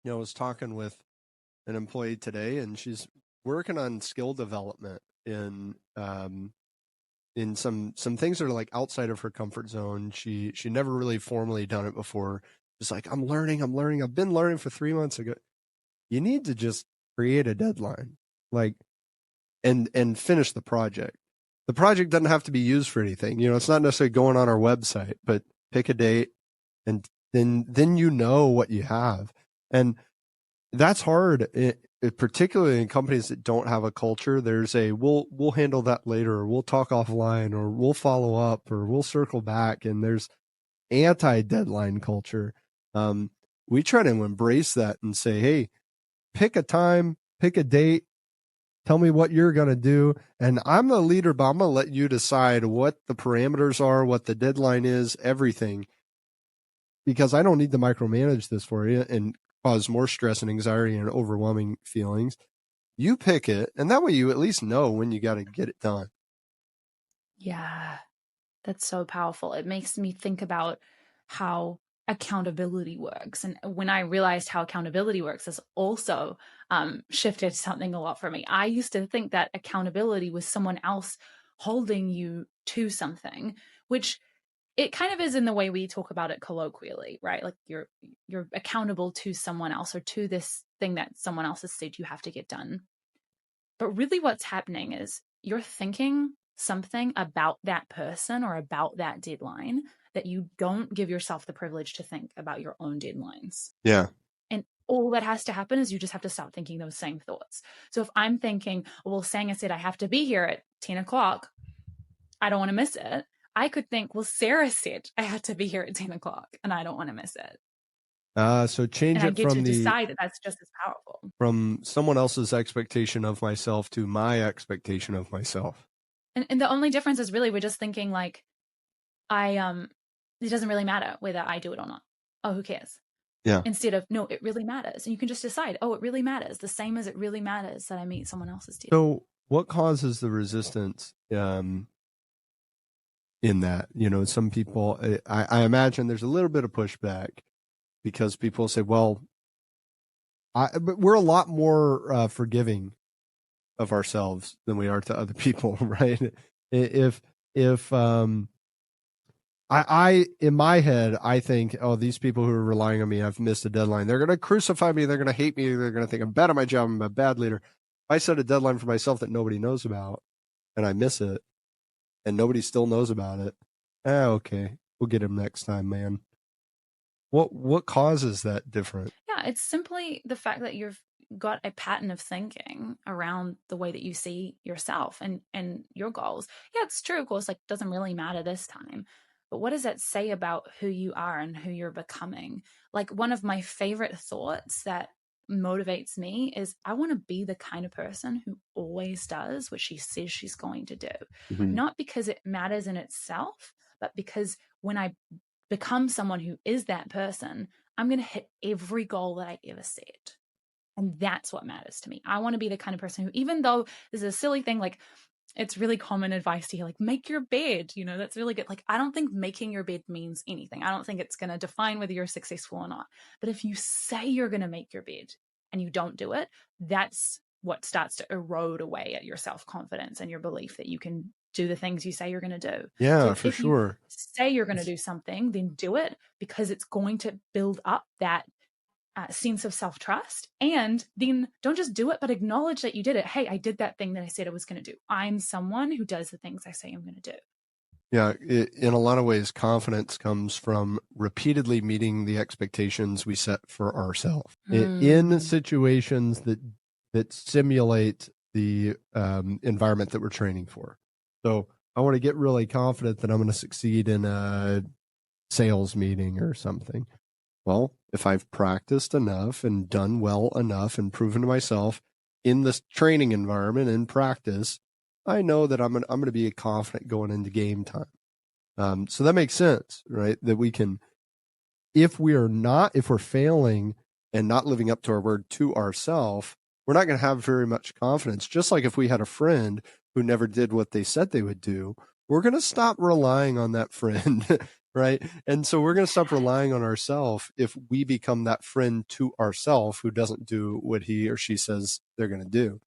I was talking with an employee today, and she's working on skill development in some things that are like outside of her comfort zone. She never really formally done it before. Just like, I'm learning. I've been learning for 3 months ago. You need to just create a deadline, like, and finish the project. The project doesn't have to be used for anything. It's not necessarily going on our website, but pick a date, and then what you have. And that's hard, particularly in companies that don't have a culture. There's we'll handle that later, or we'll talk offline, or we'll follow up, or we'll circle back. And there's anti-deadline culture. We try to embrace that and say, hey, pick a time, pick a date, tell me what you're going to do. And I'm the leader, but I'm going to let you decide what the parameters are, what the deadline is, everything. Because I don't need to micromanage this for you and cause more stress and anxiety and overwhelming feelings. You pick it, and that way you at least know when you got to get it done. Yeah, that's so powerful. It makes me think about how accountability works. And when I realized how accountability works, this also shifted something a lot for me. I used to think that accountability was someone else holding you to something, which it kind of is in the way we talk about it colloquially, right? Like you're accountable to someone else or to this thing that someone else has said you have to get done. But really what's happening is you're thinking something about that person or about that deadline that you don't give yourself the privilege to think about your own deadlines. Yeah. And all that has to happen is you just have to stop thinking those same thoughts. So if I'm thinking, well, Sangha said I have to be here at 10 o'clock, I don't want to miss it. I could think, well, Sarah said I had to be here at 10 o'clock and I don't want to miss it. So change And I it get to decide that that's just as powerful. From someone else's expectation of myself to my expectation of myself. And the only difference is really we're just thinking like, it doesn't really matter whether I do it or not. Oh, who cares? Yeah. Instead of, no, it really matters. And you can just decide, oh, it really matters. The same as it really matters that I meet someone else's deal. So what causes the resistance in that? Some people, I imagine there's a little bit of pushback because people say, well, but we're a lot more forgiving of ourselves than we are to other people, right? If I in my head, I think, oh, these people who are relying on me, I've missed a deadline. They're going to crucify me. They're going to hate me. They're going to think I'm bad at my job. I'm a bad leader. If I set a deadline for myself that nobody knows about and I miss it and nobody still knows about it, okay, we'll get him next time, man. What causes that difference? Yeah, it's simply the fact that you've got a pattern of thinking around the way that you see yourself and your goals. Yeah, it's true, of course, like it doesn't really matter this time. But what does that say about who you are and who you're becoming? Like one of my favorite thoughts that motivates me is I want to be the kind of person who always does what she says she's going to do. Mm-hmm. Not because it matters in itself, but because when I become someone who is that person, I'm going to hit every goal that I ever set. And that's what matters to me. I want to be the kind of person who, even though this is a silly thing, like it's really common advice to hear, like, make your bed, that's really good. Like, I don't think making your bed means anything. I don't think it's going to define whether you're successful or not. But if you say you're going to make your bed and you don't do it, that's what starts to erode away at your self-confidence and your belief that you can do the things you say you're going to do. Yeah, so for if sure. You say you're going to do something, then do it, because it's going to build up that sense of self-trust. And then don't just do it, but acknowledge that you did it. Hey, I did that thing that I said I was going to do. I'm someone who does the things I say I'm going to do. Yeah, in a lot of ways, confidence comes from repeatedly meeting the expectations we set for ourselves in situations that simulate the environment that we're training for. So I want to get really confident that I'm going to succeed in a sales meeting or something. Well, if I've practiced enough and done well enough and proven to myself in this training environment and practice, I know that I'm going to be confident going into game time. So that makes sense, right? That we can, if we're failing and not living up to our word to ourselves, we're not going to have very much confidence. Just like if we had a friend who never did what they said they would do, we're going to stop relying on that friend, right? And so we're going to stop relying on ourselves if we become that friend to ourselves who doesn't do what he or she says they're going to do.